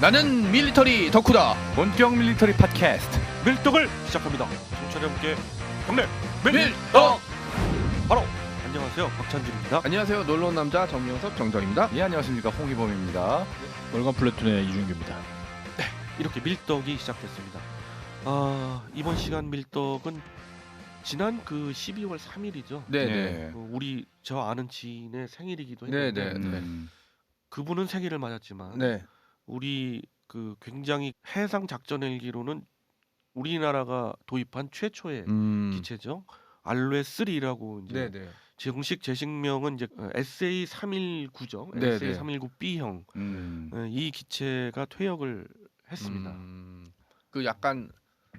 나는 밀리터리 덕후다. 본격 밀리터리 팟캐스트 밀떡을 시작합니다. 청취자 여러분께 경례 밀떡. 바로 안녕하세요, 박찬준입니다. 안녕하세요. 놀러온 남자 정명섭 정정입니다. 예 안녕하십니까 홍희범입니다. 월간 플래툰의 이준규입니다. 이렇게 밀떡이 시작됐습니다. 이번 시간 밀떡은 지난 그 12월 3일이죠. 네네. 우리 저 아는 지인의 생일이기도 네네. 했는데 그분은 생일을 맞았지만 네. 우리 그 굉장히 해상 작전 헬기로는 우리나라가 도입한 최초의 기체죠. 알로에 3라고 이제 네네. 정식 제식명은 이제 SA319죠. 네네. SA319B형 이 기체가 퇴역을 했습니다. 그 약간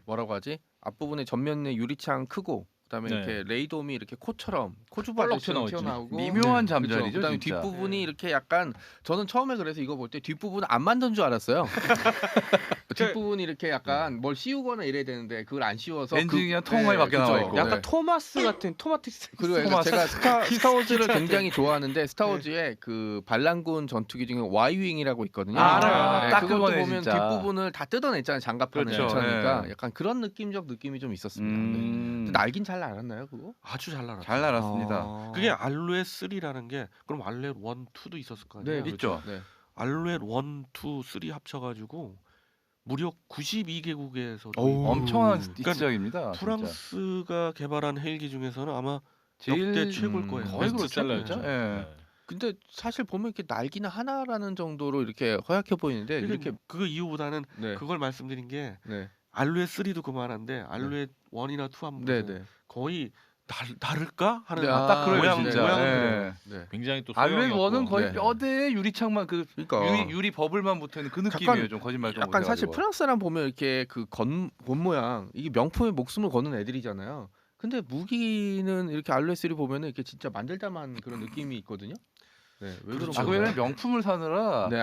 뭐라고 하지? 앞부분에 전면에 유리창 크고 그다음에 네. 이렇게 레이돔이 이렇게 코처럼 볼록 코주바처럼 튀어나오지. 튀어나오고 미묘한 그쵸? 잠자리죠 그다음에 진짜. 뒷부분이 네. 이렇게 약간 저는 처음에 그래서 이거 볼 때 뒷부분 안 만든 줄 알았어요. 뒷부분이 이렇게 약간 뭘 씌우거나 이래야 되는데 그걸 안 씌워서 엔진이 그냥 통하게 밖에 그쵸. 나와 있고. 약간 네. 토마스 같은 토마티스. 그리고 약간 제가 스타워즈를 굉장히 좋아하는데 스타워즈에 그 반란군 전투기 중에 Y윙이라고 있거든요. 알아요. 딱 그것도 그거네, 보면 진짜. 뒷부분을 다 뜯어냈잖아요. 장갑판을 그렇죠. 붙여니까 네. 약간 그런 느낌적 느낌이 좀 있었습니다. 네. 근데 날긴 잘 날았나요 그거? 아주 잘 날았죠. 잘 날았습니다. 그게 알로에 3라는 게 그럼 알로에 1, 2도 있었을 거 아니에요. 있죠. 네. 알로에 1, 2, 3 합쳐가지고 무려 92개국에서 어우. 엄청난 그러니까 시작입니다. 프랑스가 개발한 헬기 중에서는 아마 제일 역대 최고일 거예요. 거의 베스트 그렇죠. 셀러였죠. 진짜. 예. 근데 사실 보면 이렇게 날기는 하나라는 정도로 이렇게 허약해 보이는데 이렇게 이렇게 그 이유보다는 네. 그걸 말씀드린 게 네. 알로에 3도 그만한데 알로에 1이나 2 한번 네, 보세요. 네. 거의 다를까 하는 네, 딱 그래요 모양, 진짜. 모양은 예. 그래요. 네. 굉장히 또 알로에 소형이었고. 원은 거의 네. 뼈대 유리창만 그 그러니까 유리 버블만 붙어 있는 그 느낌이에요. 약간- 좀 거짓말 좀 약간 사실 못해가지고. 프랑스 사람 보면 이렇게 그 겉 모양 이게 명품에 목숨을 거는 애들이잖아요. 근데 무기는 이렇게 알로에스를 보면은 이렇게 진짜 만들다만 그런 느낌이 있거든요. 네, 왜 그런 그렇죠. 아, 거예요? 그에는 명품을 사느라 네,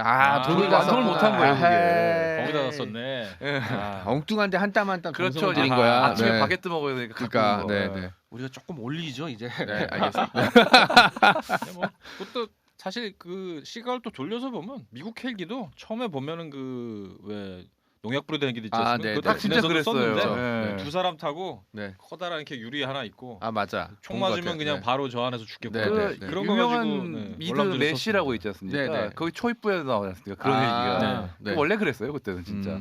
돈을 완성을 못한 거예요, 그게. 거기다 썼네. 아, 엉뚱한데 한 땀 한 땀 그렇죠. 정성을 들인 아하. 거야. 아침에 네. 바게트 먹어야 되니까. 그러니까 갖고 네, 있는 거. 네. 우리가 조금 올리죠 이제. 네, 알겠습니다. 근데 뭐 그것도 사실 그 시각을 또 돌려서 보면 미국 헬기도 처음에 보면은 그 왜 농약 뿌리던 헬기도 있지 아, 않습니까? 네, 그거 네. 딱 진짜 군에서도 그랬어요. 썼는데 네. 두 사람 타고 네. 커다란 이렇게 유리 하나 있고 아 맞아. 총 본것 맞으면 같아요. 그냥 네. 바로 저 안에서 죽겠고 네, 그 네, 네. 그런 거 유명한 가지고, 네, 미드 월남전을 래시라고 썼습니다. 있지 않습니까? 네, 네. 거기 초입부에도 나오지 않습니까? 그런 아, 헬기가. 네. 원래 그랬어요 그때는 진짜.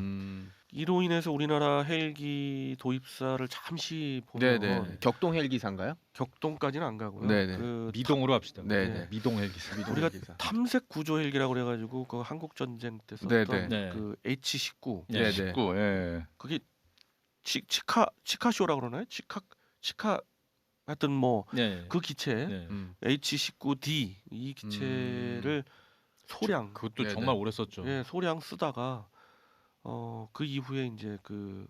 이로 인해서 우리나라 헬기 도입사를 잠시 보면 네네. 격동 헬기사인가요? 격동까지는 안 가고요. 네네. 그 미동으로 합시다. 네네. 미동 헬기. 우리가 헬기사. 탐색 구조 헬기라고 그래가지고 그 한국 전쟁 때 썼던 네네. 네. 그 H19 네. 네네. 19. 예. 그게 치카쇼라고 그러나요? 치카 하여튼 뭐 그 네. 기체 네. H19D 이 기체를 소량 그것도 네네. 정말 오래 썼죠. 예, 소량 쓰다가 그 이후에 이제 그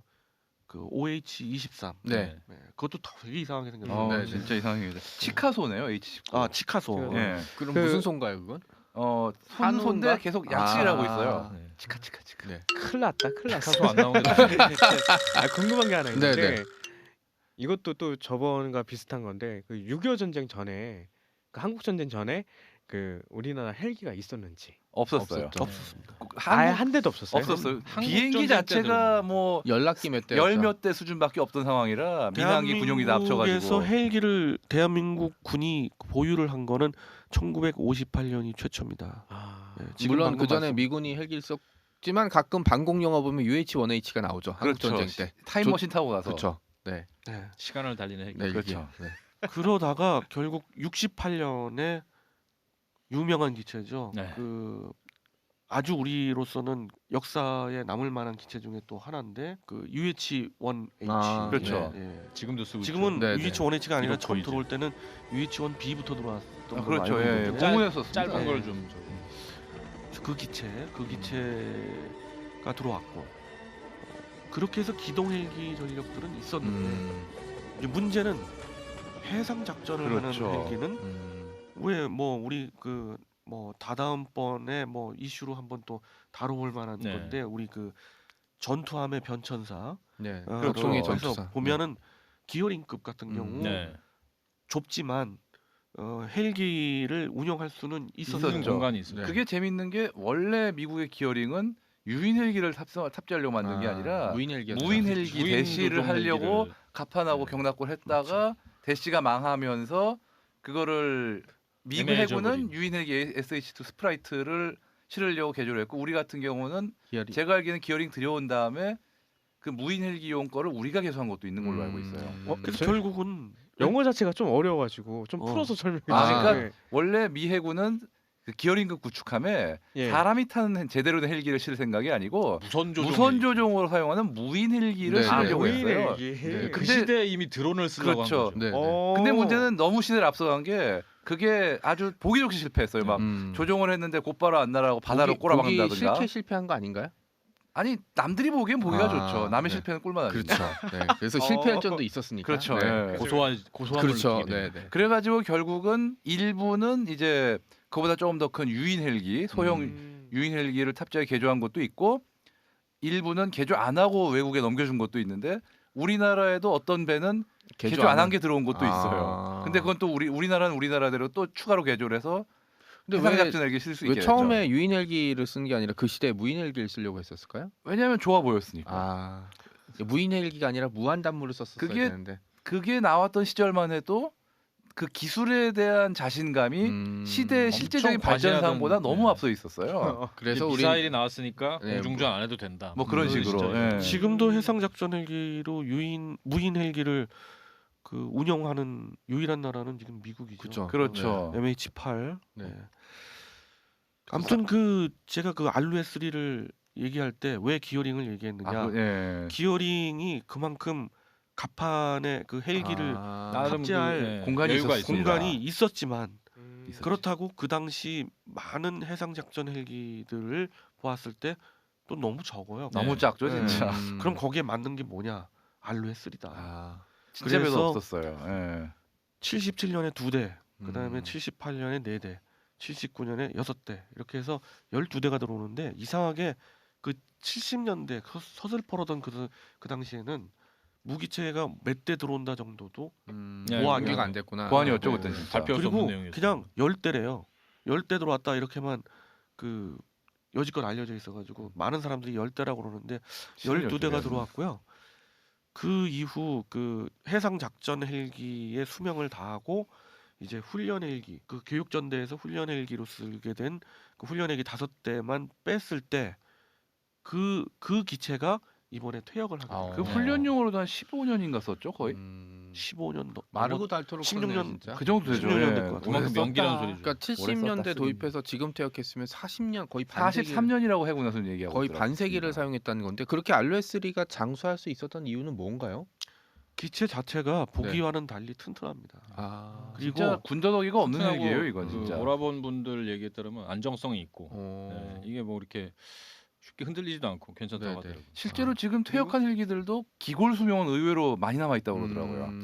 OH23 네. 네, 그것도 되게 이상하게 생겼어요. 네, 네. 진짜 이상합니다. 치카소네요 H19. 아 치카소. 예. 그럼 그- 무슨 손가요 그건? 손인데 한우인가? 계속 약실하고 아. 있어요. 네. 치카. 네. 큰일 났다. 큰일 났어. 가수 안 나오는 거. 궁금한 게 하나 있는데 네네. 이것도 또 저번과 비슷한 건데 그 6.25 전쟁 전에 그 한국 전쟁 전에 그 우리나라 헬기가 있었는지 없었어요. 없었죠. 없었습니다. 아예 한 대도 없었어요. 없었어요. 한국 비행기 전쟁 자체가 때도 뭐 연락기 몇 대? 열 몇 대 수준밖에 없던 상황이라 민항기 군용기 다 대한민국에서 합쳐가지고. 헬기를 대한민국 군이 보유를 한 거는 1958년이 최초입니다. 아, 네, 지금 물론 방금 그 전에 말씀- 미군이 헬기를 썼지만 가끔 방공 영화 보면 UH-1H가 나오죠. 한국 그렇죠. 전쟁 때. 타임머신 타고 가서. 그렇죠. 네. 네. 시간을 달리는 헬기. 네, 그렇죠. 이게. 네. 그러다가 결국 68년에 유명한 기체죠. 네. 그 아주 우리로서는 역사에 남을 만한 기체 중에 또 하나인데 그 UH-1H. 아, 그렇죠. 예. 지금도 쓰고 지금은 네, 네. UH-1H가 아니라 이렇고 처음 이제. 들어올 때는 UH-1B부터 들어왔던 걸로 그렇죠. 알고 예. 있는데 공군에서 짧은 네. 걸 좀. 그 기체가 들어왔고 그렇게 해서 기동 헬기 전력들은 있었는데 이제 문제는 해상 작전을 그렇죠. 하는 헬기는 왜 뭐 우리 그 뭐 다다음번에 뭐 이슈로 한번 또 다뤄볼 만한 네. 건데 우리 그 전투함의 변천사 네. 그렇죠. 격동의 그래서 전투사. 보면은 기어링급 같은 경우 네. 좁지만 헬기를 운영할 수는 있는 있었죠. 있었죠. 공간이 있어요. 네. 그게 재밌는 게 원래 미국의 기어링은 유인 헬기를 탑재하려고 만든 게 아니라 무인 헬기 무인 헬기 무인 대시를 조종 하려고 헬기를- 갑판하고 네. 경납고를 했다가 대시가 망하면서 그거를 미국 애매해져 해군은 버린. 유인 헬기 SH2 스프라이트를 실으려고 개조를 했고 우리 같은 경우는 기어리. 제가 알기에는 기어링 들여온 다음에 그 무인 헬기용 거를 우리가 개조한 것도 있는 걸로 알고 음. 있어요. 그래서 결국은 영어 자체가 좀 어려워가지고 좀 풀어서 설명해 아, 주세요. 그러니까 원래 미 해군은 그 기어링급 구축함에 예. 사람이 타는 제대로 된 헬기를 실을 생각이 아니고 무선 조종. 무선 조종으로 사용하는 무인 헬기를 네, 실으려고 네. 했어요. 네, 그 근데- 시대에 이미 드론을 쓰려고 그렇죠. 한 거죠. 네. 근데 문제는 너무 시대를 앞서간 게 그게 아주 보기 좋게 실패했어요. 막 조종을 했는데 곧바로 안 날아가고 바다로 꼬라박는다든가. 실패 실패한 거 아닌가요? 아니 남들이 보기엔 보기가 아, 좋죠. 남의 네. 실패는 꿀맛 아니죠. 그렇죠. 네. 그래서 실패할 점도 있었으니까. 그렇죠. 네. 예. 고소한 그렇죠. 네, 네. 그래가지고 결국은 일부는 이제 그보다 조금 더 큰 유인 헬기, 소형 음. 유인 헬기를 탑재해 개조한 것도 있고 일부는 개조 안 하고 외국에 넘겨준 것도 있는데 우리나라에도 어떤 배는 개조 안 한 게 들어온 것도 있어요. 근데 그건 또 우리나라는 우리나라대로 또 추가로 개조를 해서 근데 해상 왜, 작전 헬기 쓸 수 왜 있게 처음에 됐죠. 유인 헬기를 쓴 게 아니라 그 시대에 무인 헬기를 쓰려고 했었을까요? 왜냐하면 좋아 보였으니까. 아, 무인 헬기가 아니라 무한 단물을 썼었어야 그게 되는데. 그게 나왔던 시절만 해도 그 기술에 대한 자신감이 시대의 엄청 실제적인 과시하던, 발전상보다 너무 네. 앞서 있었어요. 그래서 우리 미사일이 나왔으니까 네, 공중전 안 해도 된다. 뭐 그런 그런 식으로. 시절이죠. 예. 지금도 해상 작전 헬기로 무인 헬기를 그 운영하는 유일한 나라는 지금 미국이죠. 그쵸. 그렇죠. MH8. 네. 네. 아무튼 그 제가 그 알루에3를 얘기할 때 왜 기어링을 얘기했느냐? 예. 기어링이 그만큼 갑판에 그 헬기를 나름 탑재할 네, 공간이 여유가 있었습니다. 공간이 있었지만 있었죠. 그렇다고 그 당시 많은 해상 작전 헬기들을 보았을 때 또 너무 적어요. 너무 네. 작죠 네. 진짜. 그럼 거기에 맞는 게 뭐냐? 알루에3다. 아, 진짜 별로 그래서 없었어요. 예. 77년에 2대, 그다음에 음. 78년에 4대, 79년에 6대 이렇게 해서 12대가 들어오는데 이상하게 그 70년대 서슬퍼러던 그 당시에는 무기체가 몇 대 들어온다 정도도 네, 보안이 공개가 안 됐구나. 보안이었죠 네. 그때 진짜. 발표할 수 없는 그리고 내용이었어요. 그냥 10대래요. 10대 들어왔다 이렇게만 그 여지껏 알려져 있어가지고 많은 사람들이 10대라고 그러는데 12대가 들어왔고요. 그 이후 그 해상 작전 헬기의 수명을 다하고 이제 훈련 헬기, 그 교육전대에서 훈련 헬기로 쓰게 된 그 훈련 헬기 5대만 뺐을 때 그 기체가 이번에 퇴역을 하게 아, 그 됐어요. 훈련용으로도 한 15년인가 썼죠 거의. 15년 마르고 닳도록 16년 썼네요, 진짜. 그 정도 되죠. 16년 예. 될 것 같아요. 그만큼 오래 명기라는 썼다. 소리죠. 그러니까 오래 70년대 썼다, 도입해서 지금 퇴역했으면 40년 거의 반세기 43년이라고 해군 나서 얘기하고 거의 있더라고요. 반세기를 사용했다는 건데 그렇게 알루에3가 장수할 수 있었던 이유는 뭔가요? 기체 자체가 보기와는 달리 튼튼합니다. 아, 그리고 진짜 군더더기가 없는 튼튼하고 얘기예요 이건 그 진짜. 몰아본 분들 얘기에 따르면 안정성이 있고 어. 네, 이게 뭐 이렇게 쉽게 흔들리지도 않고 괜찮다고 네, 네. 하더라고요. 실제로 지금 퇴역한 헬기들도 기골 수명은 의외로 많이 남아 있다고 그러더라고요.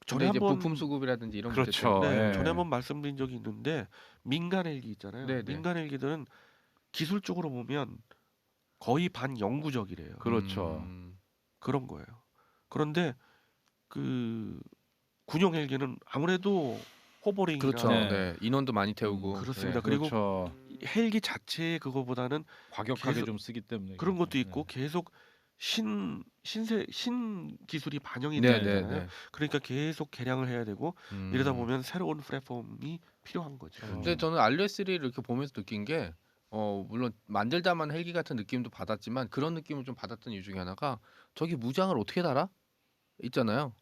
전에 이제 한번- 부품 수급이라든지 이런 그렇죠. 문제 때문에. 네, 예. 전에 한번 말씀드린 적이 있는데 민간 헬기 있잖아요. 네, 네. 민간 헬기들은 기술적으로 보면 거의 반영구적이래요. 그렇죠. 그런 거예요. 그런데 그 군용 헬기는 아무래도 호버링이나 그렇죠. 네. 네. 인원도 많이 태우고. 그렇습니다. 네. 그리고 그렇죠. 헬기 자체의 그거보다는 과격하게 계속 좀 쓰기 때문에 그런 것도 그렇죠. 있고 계속 신 기술이 반영이 네, 되잖아요. 네, 네. 그러니까 계속 개량을 해야 되고 이러다 보면 새로운 플랫폼이 필요한 거죠. 근데 저는 알루에3를 이렇게 보면서 느낀 게 물론 만들다만 헬기 같은 느낌도 받았지만 그런 느낌을 좀 받았던 이유 중에 하나가 저기 무장을 어떻게 달아? 있잖아요.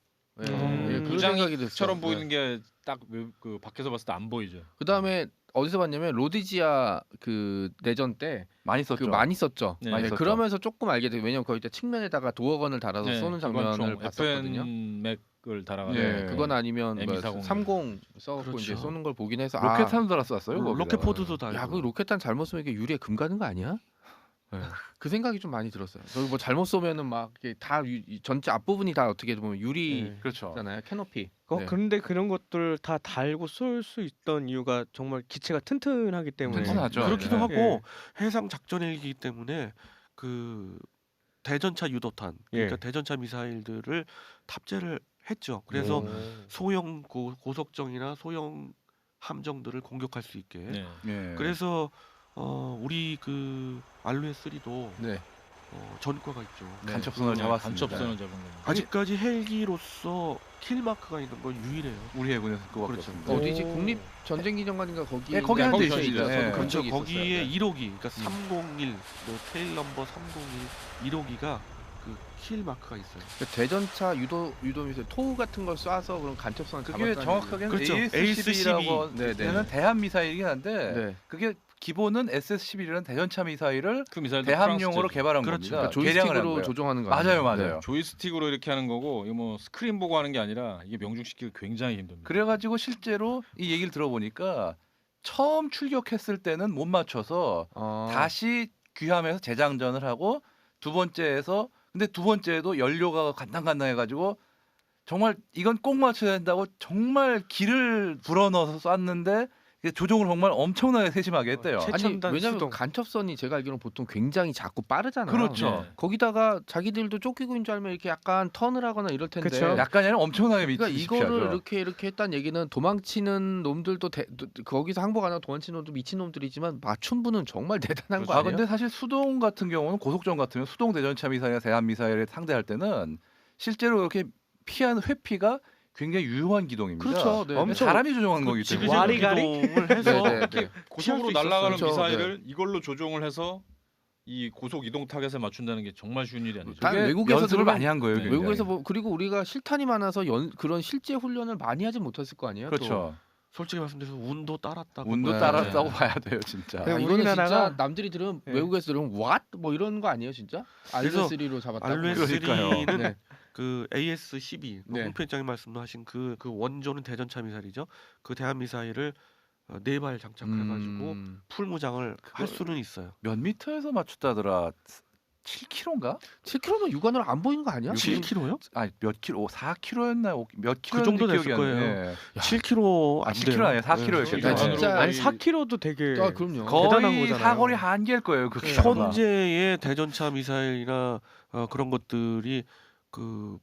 예, 예, 그런 생각이 들었어요. 처럼 보이는 게 딱 그 밖에서 봤을 때 안 보이죠. 그다음에 어디서 봤냐면 로디지아 그 내전 때 많이 썼죠. 그 많이 썼죠. 네. 많이 네, 썼죠. 그러면서 조금 알게 돼요. 왜냐면 거기 때 측면에다가 도어건을 달아서 네, 쏘는 기관총 장면을 봤었거든요. FN 맥을 달아가지고 네, 그건 아니면 뭐 M240. 30 써갖고 그렇죠. 이제 쏘는 걸 보긴 해서 로켓탄도 달았었어요. 로켓포드도 달고. 야, 그 로켓탄 잘못 쏘면 이게 유리에 금 가는 거 아니야? 네. 그 생각이 좀 많이 들었어요. 저기 뭐 잘못 쏘면은 막 이게 다 전체 앞부분이 다 어떻게 보면 유리잖아요. 그렇죠. 캐노피. 네. 그런데 그런 것들 다 달고 쏠 수 있던 이유가 정말 기체가 튼튼하기 때문에. 튼튼하죠. 그렇기도 네. 하고 예. 해상 작전 헬기이기 때문에 그 대전차 유도탄 그러니까 예. 대전차 미사일들을 탑재를 했죠. 그래서 소형 고속정이나 소형 함정들을 공격할 수 있게. 네. 예. 그래서 우리 그 알루에 3도 네. 전과가 있죠. 네. 간첩선을 잡았습니다. 간첩선을 잡은 겁니다. 아직까지 헬기로서 킬 마크가 있는 건 유일해요. 우리 해군에서 그거밖에 그렇죠. 없습니다. 어디지? 국립 전쟁기념관인가 거기. 예, 거기 한 대 있어요. 있습니다. 예. 그렇죠. 적이 거기에 있었어요. 1호기, 그러니까 301, 뭐 테일 넘버 301, 1호기가 그 킬 마크가 있어요. 그러니까 대전차 유도 미사일 토우 같은 걸 쏴서 그런 간첩선을 그게 잡았다는 정확하게는 그렇죠. AS-12라고 네, 네. 되는 대한 미사일이긴 한데 네. 그게 기본은 SS-11이라는 대전차 미사일을 그 미사일도 대함용으로 프랑스제죠. 개발한 그렇죠. 겁니다. 그러니까 개량을 한 조이스틱으로 거예요. 조종하는 거 맞아요, 아니에요? 맞아요. 조이스틱으로 이렇게 하는 거고 이거 뭐 스크린 보고 하는 게 아니라 이게 명중시키기 굉장히 힘듭니다. 그래가지고 실제로 이 얘기를 들어보니까 처음 출격했을 때는 못 맞춰서 다시 귀함에서 재장전을 하고 두 번째에서 근데 두 번째에도 연료가 간당간당해가지고 정말 이건 꼭 맞춰야 된다고 정말 기를 불어넣어서 쐈는데 이게 조종을 정말 엄청나게 세심하게 했대요. 최- 아니 최첨단 왜냐면 수동. 간첩선이 제가 알기로는 보통 굉장히 작고 빠르잖아요. 그렇죠. 네. 거기다가 자기들도 쫓기고 있는 줄 알면 이렇게 약간 턴을 하거나 이럴 텐데. 그쵸. 약간이 아니라 엄청나게 그러니까 미치죠. 이거를 이렇게 했다는 얘기는 도망치는 놈들도 거기서 항복 안 하고 도망치는 놈도 미친 놈들이지만 맞춤부는 정말 대단한 거 아 아니에요? 근데 사실 수동 같은 경우는 고속전 같으면 수동 대전차 미사일이나 대한 미사일을 상대할 때는 실제로 이렇게 피하는 회피가 굉장히 유효한 기동입니다. 그렇죠. 네. 엄청 사람이 조종한 거기 때문에. 지그재그 와리가리? 기동을 해서 네, 네, 이렇게 네. 고속으로 피할 수 날아가는 있었어요. 미사일을 이걸로 조종을 해서 이 고속 이동 타겟에 맞춘다는 게 정말 쉬운 일이 아니죠. 단 그게 외국에서 연습을 들으면- 많이 한 거예요. 네. 굉장히. 외국에서 그리고 우리가 실탄이 많아서 그런 실제 훈련을 많이 하지 못했을 거 아니에요? 또. 그렇죠. 솔직히 말씀드려서 운도 따랐다고. 운도 네. 따랐다고 봐야 돼요, 진짜. 아, 네, 이거는 진짜 우리나라가- 남들이 들으면 네. 외국에서 들으면 what 뭐 이런 거 아니에요, 진짜? 그래서 알루에3로 잡았다고. 그러니까요. 알루에3는 네. 그 AS-12 네. 홍 편장님 말씀하신 그 원조는 대전차 미사일이죠. 그 대한 미사일을 4발 장착해가지고 풀무장을 할 수는 있어요. 몇 미터에서 맞췄다더라. 7km인가? 7km면 육안으로 안 보이는 거 아니야? 7km요? 아니 몇 킬로? 4km였나? 몇 킬로? 그 정도 됐을 거예요. 7km 아, 안 7km 돼요. 아니에요. 4km 였겠죠. 야, 진짜- 아니 4kg도 되게 아, 그럼요. 대단한 거의 거잖아요. 사거리 한계일 거예요. 그 네. 기차가. 현재의 대전차 미사일이나 그런 것들이 그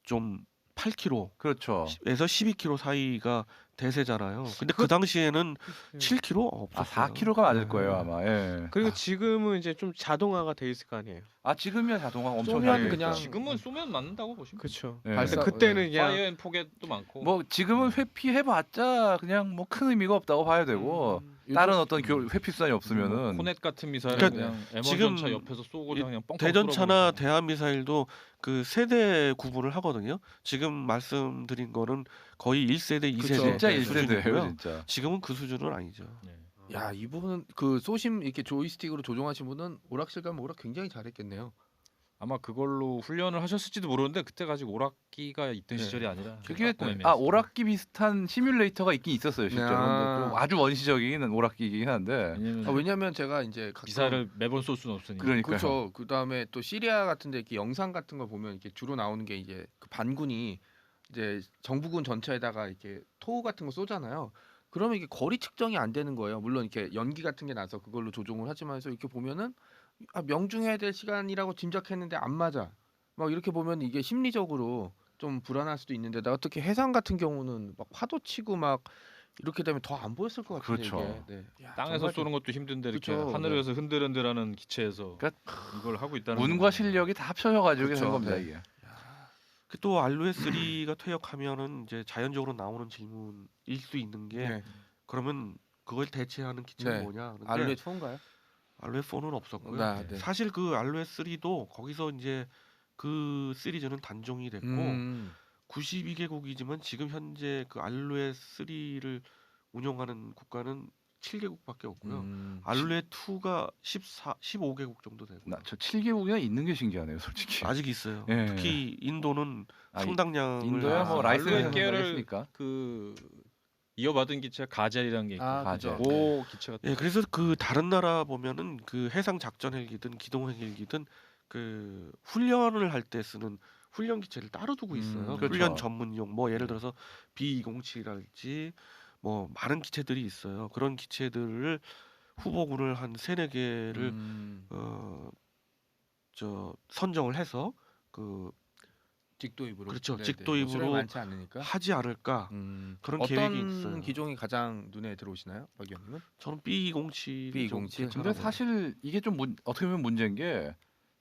좀 8km에서 그렇죠. 12km 사이가 대세잖아요. 근데 그 당시에는 7km 아, 없었어요. 4km가 맞을 거예요, 아마. 예. 그리고 지금은 이제 좀 자동화가 돼 있을 거 아니에요. 아, 지금이야 자동화 엄청 쏘면 잘 그냥- 돼 있죠. 지금은 쏘면 맞는다고 보시면 돼요. 그렇죠. 예. 발사- 그때는 그냥 파이어 앤 포겟도 많고 뭐 지금은 회피해봤자 그냥 뭐 큰 의미가 없다고 봐야 되고 다른 어떤 회피 수단이 없으면은 코넷 같은 미사일 그러니까 그냥 지금 M1전차 옆에서 쏘고 이 그냥 뻥뻥 대전차나 뚫어버리고. 대한 미사일도 그 세대 구분을 하거든요. 지금 말씀드린 거는 거의 1세대, 2세대 그쵸. 진짜 네, 1세대예요, 진짜. 지금은 그 수준은 아니죠. 네. 야, 이분은 그 쏘심 이렇게 조이스틱으로 조종하신 분은 오락실 가면 오락 굉장히 잘했겠네요. 아마 그걸로 훈련을 하셨을지도 모르는데 그때 가지고 오락기가 있던 네. 시절이 아니라 그게 조금 아 애매했어요. 오락기 비슷한 시뮬레이터가 있긴 있었어요, 실제로. 아. 근데 좀 아주 원시적인 오락기이긴 한데. 왜냐면 왜냐면 제가 이제 가끔 미사일을 매번 쏠 수는 없으니까. 그러니까요. 그렇죠. 그다음에 또 시리아 같은데 이렇게 영상 같은 거 보면 이렇게 주로 나오는 게 이제 그 반군이 이제 정부군 전차에다가 이렇게 토우 같은 거 쏘잖아요. 그러면 이게 거리 측정이 안 되는 거예요. 물론 이렇게 연기 같은 게 나서 그걸로 조종을 하지만서 이렇게 보면은 명중해야 될 시간이라고 짐작했는데 안 맞아. 막 이렇게 보면 이게 심리적으로 좀 불안할 수도 있는데다 어떻게 해상 같은 경우는 막 파도 치고 막 이렇게 되면 더 안 보였을 것 같은데 그렇죠. 이게. 네. 야, 땅에서 정말 쏘는 것도 힘든데 이렇게 그쵸, 하늘에서 흔들흔들하는 기체에서 그러니까 이걸 하고 있다는 운과 건 실력이 다 합쳐져가지고 그쵸, 된 겁니다, 네. 이게. 그 또 알루에 3가 퇴역하면은 이제 자연적으로 나오는 질문일 수 있는 게 네. 그러면 그걸 대체하는 기체는 네. 뭐냐? 근데 알루에 투인가요? 알루에 4는 없었고요. 네, 네. 사실 그 알루에 3도 거기서 이제 그 시리즈는 단종이 됐고 92개국이지만 지금 현재 그 알루에 3를 운영하는 국가는 7개국밖에 없고요. 알루에 2가 15개국 정도 되고 저 7개국이나 있는 게 신기하네요, 솔직히. 아직 있어요. 예. 특히 인도는 아, 상당량을 인도야 뭐 라이센스 알루에 계열을 했으니까. 그 이어받은 기체가 가젤이라는 게 있고 아, 가젤. 그죠. 오 기체가 예, 그래서 그 다른 나라 보면은 그 해상 작전 헬기든 기동 헬기든 그 훈련을 할 때 쓰는 훈련 기체를 따로 두고 있어요. 그렇죠. 훈련 전문용 뭐 예를 들어서 B207이랄지 뭐 많은 기체들이 있어요. 그런 기체들을 후보군을 한 3-4개를 저 선정을 해서 그 직도입으로. 그렇죠. 네네. 직도입으로 수량이 많지 않으니까. 하지 않을까 그런 계획이 있어요. 어떤 기종이 가장 눈에 들어오시나요, 박 의원님은? 저는 B207이 좀 B207. 괜찮아 근데 보여요. 사실 이게 좀 어떻게 보면 문제인 게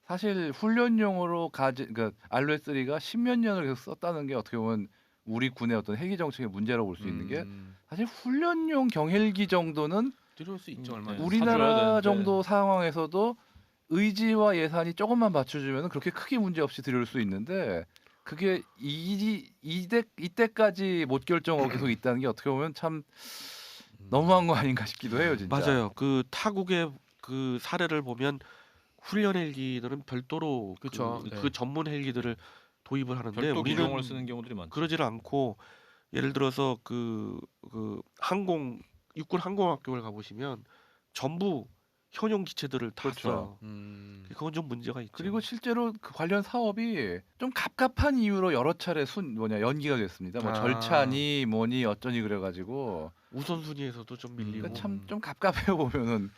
사실 훈련용으로 그러니까 알로에3가 10몇 년을 계속 썼다는 게 어떻게 보면 우리 군의 어떤 헬기 정책의 문제라고 볼 수 있는 게 사실 훈련용 경헬기 정도는 들어올 수 있죠, 네. 얼마나. 사줘야 우리나라 되는데. 정도 상황에서도 의지와 예산이 조금만 받쳐주면 그렇게 크게 문제 없이 들여올 수 있는데 그게 이때까지 못 결정하고 계속 있다는 게 어떻게 보면 참 너무한 거 아닌가 싶기도 해요, 진짜. 맞아요. 그 타국의 그 사례를 보면 훈련 헬기들은 별도로 그쵸, 그, 네. 그 전문 헬기들을 도입을 하는데 별도 우리는 기종을 쓰는 경우들이 많죠. 그러지를 않고 예를 들어서 그 육군 항공학교를 가보시면 전부 현용 기체들을 다 그렇죠. 써요. 그건 좀 문제가 있죠. 그리고 실제로 그 관련 사업이 좀 갑갑한 이유로 여러 차례 연기가 됐습니다. 뭐 아. 절차니 뭐니 어쩌니 그래가지고 우선순위에서도 좀 밀리고 그러니까 참 좀 갑갑해요 보면은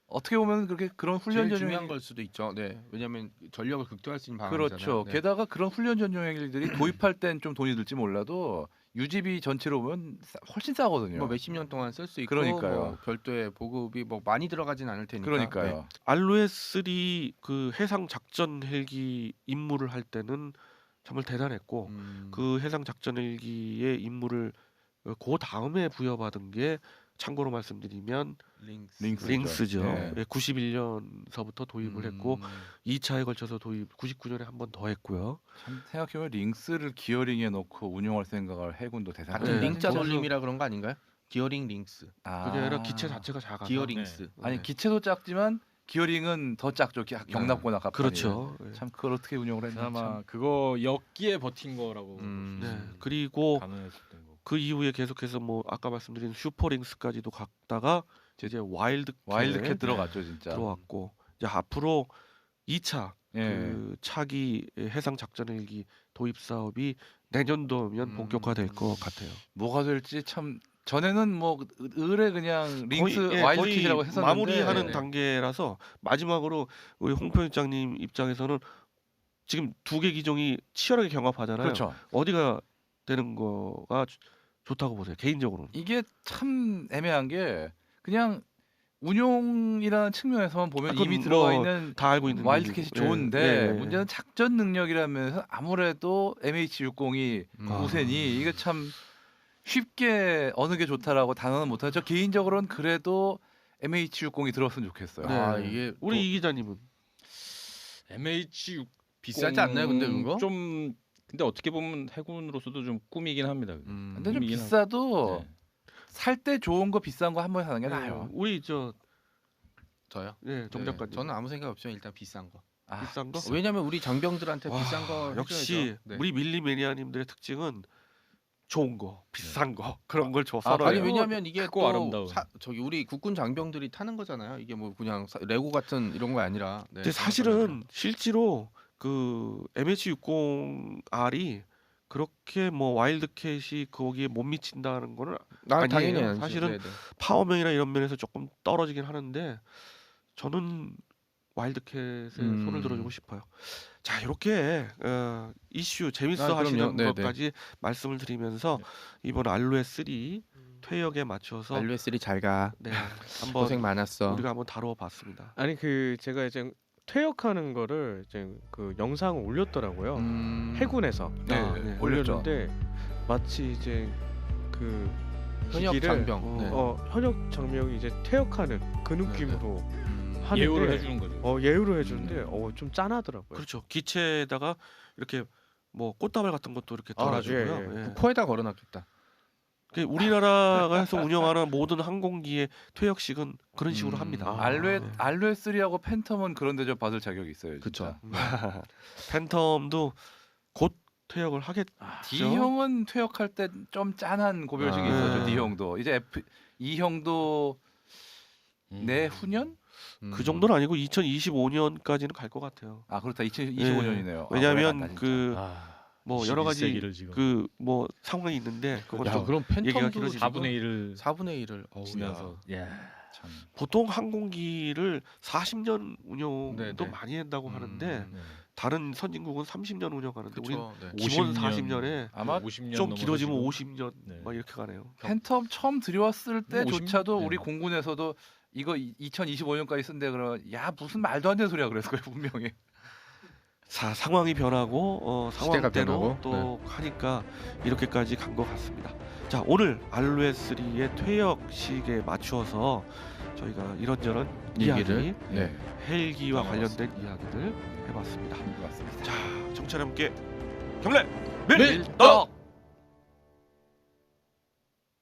어떻게 보면 그렇게 그런 훈련 제일 전용 중요한 걸 수도 있죠. 네, 왜냐하면 전력을 극대화할 수 있는 방안이잖아요. 그렇죠. 네. 게다가 그런 훈련 전용 헬기들이 도입할 땐 좀 돈이 들지 몰라도 유지비 전체로 보면 훨씬 싸거든요. 뭐 몇십 년 동안 쓸 수 있고 그러니까요. 뭐 별도의 보급이 뭐 많이 들어가진 않을 테니까. 그러니까요. 네. 알로에3 그 해상 작전 헬기 임무를 할 때는 정말 대단했고 그 해상 작전 헬기의 임무를 그 다음에 부여받은 게 참고로 말씀드리면 링스죠. 네. 91년서부터 도입을 했고 2차에 걸쳐서 도입 99년에 한 번 더 했고요. 참 생각해보면 링스를 기어링에 넣고 운용할 생각을 해군도 대단하죠. 같은 네. 링자 그래서- 돌림이라 그런 거 아닌가요? 기어링 링스, 그게 아니라 기체 자체가 작아서 기어링스. 아니 네. 기체도 작지만 기어링은 더 작죠. 경납고나 갑판이. 그렇죠. 네. 참 그걸 어떻게 운영을 했나 아마 참. 그거 엮기에 버틴 거라고 네. 그리고 가능했던 거. 그 이후에 계속해서 뭐 아까 말씀드린 슈퍼링스까지도 갔다가 이제 와일드캣 들어갔죠 진짜. 들어왔고 이제 앞으로 2차 예. 그 차기 해상 작전 헬기 도입 사업이 내년도면 본격화될 것 같아요. 뭐가 될지 참 전에는 뭐 의뢰 그냥 링스 거의 와일드캣이라고 했었는데 마무리하는 네. 단계라서 마마지막으로 우리 홍 편집장님 입장에서는 지금 두 개 기종이 치열하게 경합하잖아요. 그렇죠. 어디가 되는 거가 좋다고 보세요. 개인적으로는. 이게 참 애매한 게 그냥 운용이라는 측면에서만 보면 그건 이미 들어가 뭐 있는 다 알고 있는 와일드캣이 얘기고. 좋은데 예, 예. 문제는 작전 능력이라면서 아무래도 MH60이 아. 우선이 이게 참 쉽게 어느 게 좋다라고 단언은 못하죠. 저 개인적으로는 그래도 MH60이 들었으면 좋겠어요. 네. 아, 이게 우리 이 기자님은 MH60 비싸지 않나요, 근데 그거? 좀 근데 어떻게 보면 해군으로서도 좀 꿈이긴 합니다. 그게. 근데 좀 꿈이긴 비싸도 네. 살 때 좋은 거 비싼 거 한 번에 사는 게 네, 나아요. 우리 저 저요? 정 네, 작가님 저는 아무 생각 없죠. 일단 비싼 거. 아, 비싼 거? 왜냐면 우리 장병들한테 와, 비싼 거 역시 해줘야죠. 네. 우리 밀리매니아님들의 특징은 좋은 거, 비싼 거 그런 걸 줘. 아, 서로. 아니 그래요? 왜냐면 이게 크고 또 아름다운. 저기 우리 국군 장병들이 타는 거잖아요. 이게 뭐 그냥 레고 같은 이런 거 아니라. 네, 근데 사실은 실제로 그 MH60R이 그렇게 뭐 와일드캣이 거기에 못 미친다는 거는 아니에요. 당연히 아니죠. 사실은 네네. 파워명이나 이런 면에서 조금 떨어지긴 하는데 저는 와일드캣에 손을 들어주고 싶어요. 자 이렇게 이슈 재밌어 그럼요. 하시는 네네. 것까지 말씀을 드리면서 이번 알로에3 퇴역에 맞춰서 알루에3 잘 가. 네, 한번 고생 많았어. 우리가 한번 다뤄봤습니다. 아니 그 제가 이제 퇴역하는 거를 이제 그 영상을 올렸더라고요. 해군에서 네, 아, 네. 올렸죠. 올렸는데 마치 이제 그 현역 기기를 장병. 네. 현역 장병이 이제 퇴역하는 그 느낌으로 하는데 예우를 해주는 거죠. 예우를 해주는데 좀 짠하더라고요. 그렇죠. 기체에다가 이렇게 뭐 꽃다발 같은 것도 이렇게 아, 달아주고요. 예, 예. 예. 코에다 걸어놨겠다. 그 우리나라가 해서 운영하는 모든 항공기의 퇴역식은 그런 식으로 합니다. 아, 알로에3하고 팬텀은 그런 대접 받을 자격이 있어요. 진짜. 팬텀도 곧 퇴역을 하겠죠. D형은 퇴역할 때 좀 짠한 고별식이 아. 있었죠. D형도 이제 E형도 음. 내후년? 그 정도는 아니고 2025년까지는 갈 것 같아요. 아 그렇다 2025년이네요. 왜냐하면 그 아, 뭐 여러 가지 21세기를 지금 그 뭐 상황이 있는데 야, 그것도 그럼 얘기가 팬텀도 길어지니까. 4분의 1을 4분의 1을 지나서 야. 참. 보통 항공기를 40년 운용도 네네. 많이 한다고 하는데 네. 다른 선진국은 30년 운영하는데 우리 그렇죠. 네. 기본 50년. 40년에 아마 50년 좀 넘어서 길어지면 지금 50년 네. 막 이렇게 가네요. 팬텀 처음 들여왔을 때조차도 50? 우리 네. 공군에서도 이거 2025년까지 쓴대 그러면 야 무슨 말도 안 되는 소리야 그랬을 거예요 분명히. 자, 상황이 변하고 시대가 상황대로 변하고, 또 하니까 이렇게까지 간 것 같습니다. 자, 오늘 알로에3의 퇴역식에 맞추어서 저희가 이런저런 얘기를 이야기, 네. 헬기와 나눠봤습니다. 관련된 이야기들 해봤습니다. 맞습니다. 자, 정찰 함께 경례 밀떡! 밀떡!